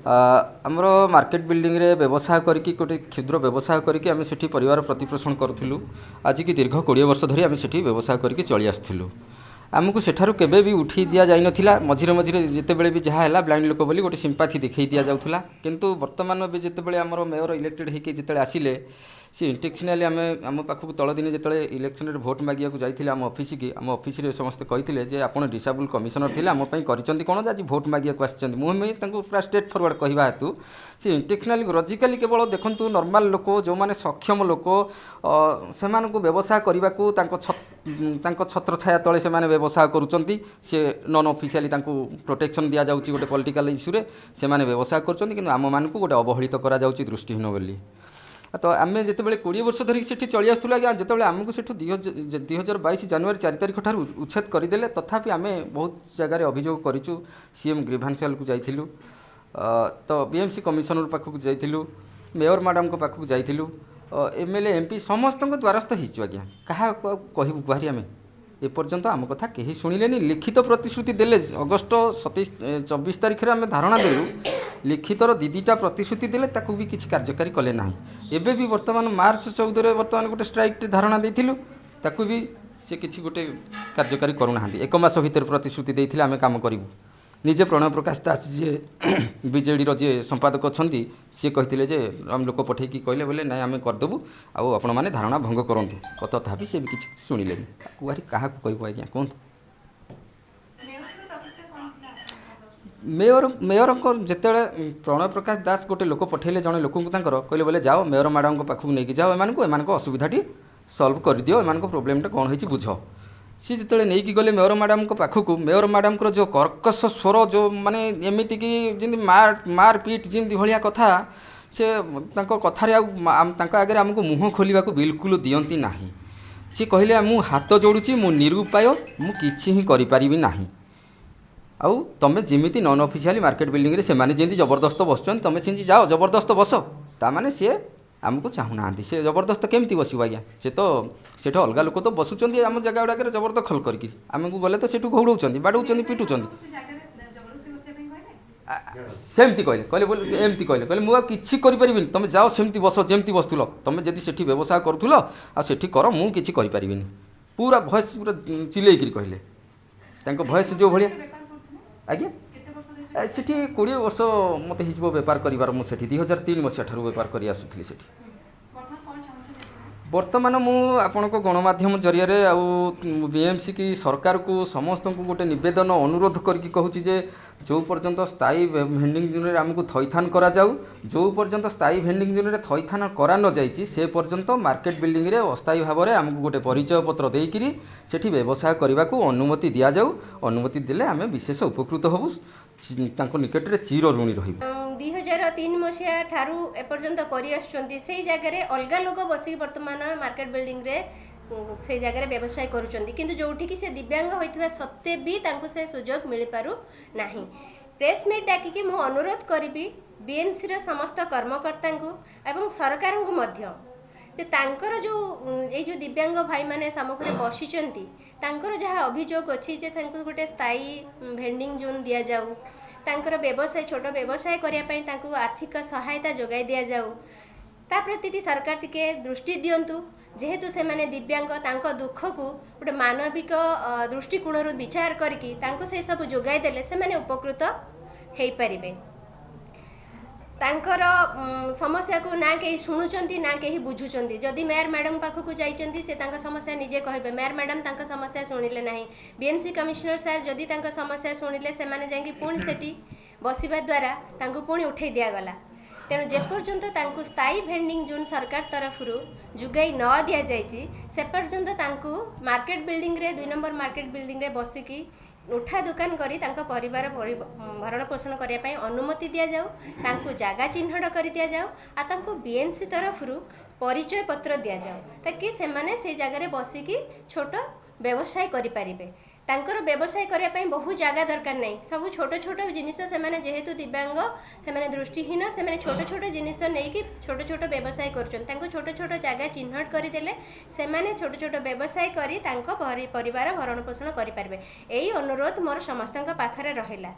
आमर market building रे व्यवसाय करके गोटे क्षुद्र व्यवसाय करके आम से परिवार प्रतिपोषण करूँ। आज की दीर्घ 20 वर्ष धरी आम से व्यवसाय करके चली आसलु। आमको सेठारु केबे भी उठी दिया जाई नथिला। मझिरे मझिरे जितेबेले भी जहाँ है ब्लाइंड लोक बोली गोटे सिंपाथी देखई दि जाऊला। किंतु वर्तमान भी जितेबेले आमर मेयर इलेक्टेड होकर जिते आसिले सी इंटेक्शनाली आम पाखक तल दिन जो इलेक्शन में भोट मागिया जाइए आम ऑफिस की आम ऑफिस समस्ते कहते जे आप डिसेबल कमिशनर थे आम कर कौन आज भोट मागिया मुझे पूरा स्ट्रेट फरवर्ड कहवा हेतु सी इंटेक्शनाली लॉजिकली केवल देखु नॉर्मल लोक जो मैंने सक्षम लोक से व्यवसाय करने को छत्र छाया तले से व्यवसाय करुँच नॉन ऑफिशियली प्रोटेक्शन दि जाऊँगी गोटे पॉलिटिकल इश्यू से व्यवसाय करम मानक गोटे अवहेलित करा दृष्टिहीन बोली। तो आम जिते 20 वर्ष धरिक से चली आसुला आज्ञा जिते आमको से 2022 जनवरी 4 तारिख ठार उच्छेद करदे तथापि आम बहुत जगह अभियोग करूँ। सीएम ग्रीभांस हल को जाइलु, तो बीएमसी कमिशनर पाखक जाइलु, मेयर मैडम को पाखक जाइलु, एमएलए एमपी समस्त द्वारस्थ हो आज्ञा क्या कहूँ गुहारी आम एपर्यंत आम कथा कहीं शुणिले। लिखित प्रतिश्रुति देले अगस्ट 24 तारिख आम धारणा देलु, लिखितर दीटा प्रतिश्रुति देले ताकू भी किसी कार्यकारी कले ना। एबे भी वर्तमान मार्च 14 वर्तमान गोटे स्ट्राइक धारणा देथिलु ताकू भी से किसी गोटे कार्यकारी करूना। एक मास भीतर प्रतिश्रुति देते आम काम करूँ। निजे प्रणय प्रकाश दास जी बीजेडी जी संपादक अच्छा सी कहते जे आम लोक पठे कहले बोले ना आम करदेबू आपण मैंने धारणा भंग करूँ तथा भी सी भी किसी शुणिले गुहारी क्या कहूँ आज्ञा कहूँ। मेयर को जिते प्रणय प्रकाश दास गोटे लोक पठेले जड़े लोक कहले बोले जाओ मेयर मैडम पाखक नहीं जाओ एम असुविधाटी सल्व कर दियो एम प्रोब्लेमटा कौन होती बुझ। सी जिते नहीं गले मेयर मैडम पाखक मेयर मैडम जो कर्कश स्वर जो माने एमती कि जमी मार पीट जमी भाया कथा से कथार आगे आमको मुँह खोलने को बिल्कुल दियंती ना। सी कहले मु हाथ जोड़ुची मु निरुपाय मु किछि ही करि परिबि नाही। आउ तुम जमी नॉन ऑफिशियली मार्केट बिल्डिंग रे से माने जमी जबरदस्त बसुन तुम से जाओ जबरदस्त बस ताने सी आमको चाहूना से जबरदस्त केमती बस आज्ञा से तो सेठ अलग लोक तो बसुँच आम जगह गुड़ाक जबरदखल करके आमको गले तो सेठू घौड़ाऊँ बाड़ाऊँ पिटुंट सेमती कहले कहले बोले एमती कहले कहले मुझे किसी करें तुम जाओ सेमती बस जमती बसुल तुम जब से व्यवसाय करूल आठी कर मुझे करें पूरा भयस पूरा चिल्लैक कहले भयस जो भाया आज्ञा सेठी 20 वर्ष मत हो बेपार कर मुझे 2003 मसीहा ठार बेपार कर आसुली से। बर्तमान आपण को गणमाध्यम जरिए आउ बीएमसी की सरकार को समस्त को गोटे नवेदन अनुरोध करके कहूँ जे जो पर्यंत स्थायी भेंडिंग जोन आमको थईथान करा जाऊ जो पर्यंत स्थायी भेंडिंग जोन थईथान करा न जाइए से पर्यंत मार्केट बिल्डिंग रे अस्थायी भाव में आमको गोटे परिचय पत्र देकरी सेठी व्यवसाय करने को अनुमति दि जाऊ। अनुमति देले आम विशेष उपकृत हबू निकट में चिर ऋणी रही। 2003 मसीहा ठारू एपर्यंत करी जगह अलग लोक बसिक वर्तमान मार्केट बिल्डिंग रे से जगह व्यवसाय करुँच किंतु जोठी कि से दिव्यांग होइथिबा सत्वे भी तांको से सुजोग मिल पारु नाही। प्रेस मीट डाकिकी मु अनुरोध करिबी बीएमसी रे समस्त कर्मकर्ता को एवं सरकार को मध्य जे तांकर जो ए जो दिव्यांग भाई माने सामग्री बसिचंती तांकर जहाँ अभियोग अछि जे तांको गोटे स्थायी भेंडिंग जोन दिया जाऊ तांकर व्यवसाय छोट व्यवसाय करिया पई तांको आर्थिक सहायता जोगाई दिया जाऊ ता प्रति सरकार टिके दृष्टि दियंतु जेहेतु से माने दिव्यांग तांको दुख को गोटे मानविक दृष्टिकोण विचार करके तांको से सब जोगाई देले से माने उपकृत हेई परिबे। तांकर समस्या को ना कहीं शुणुचंती ना कहीं बुझुचंती जदि मेयर मैडम पाखक जाइचंती से तांका समस्या निजे कहबे मेयर मैडम तांका समस्या शुणिले नाही। बीएमसी कमिश्नर सर जदि तांका समस्या शुणिले से माने जांगी पुणी सेठी बसिबा द्वारा तांको पुणी उठै दिया गला। तेणु जेपर्यंत तांको स्थायी भेंडिंग जोन सरकार तरफ जुगाई न दिया जाइए से पर्यंत तांको मार्केट बिल्डिंग रे 2 नंबर मार्केट बिल्डिंग रे बसिकी उठा दुकान करी तांको परिवार भरण पोषण करने ପାଇଁ अनुमति दिया जाऊ तांको जागा चिन्हट कर दिया जाऊ आ तांको बीएमसी तरफ परिचय पत्र दिया जाऊ ताकि से माने से जगह बसिकी छोट व्यवसाय करि परिबे। तांकर व्यवसाय करने ପାଇଁ बहुत जगह दरकार नहीं सब छोट छोट जिनिस से माने जेहेतु दिव्यांग से माने दृष्टिहीन से माने छोट छोट जिनिस नहीं कि छोट छोट व्यवसाय करछन तांको छोट छोट जगह चिन्हट कर देले से माने छोट छोट व्यवसाय करी तांको परिवार भरण पोषण करि पारबे। एई अनुरोध मोर समस्तक पाखरे रहिला।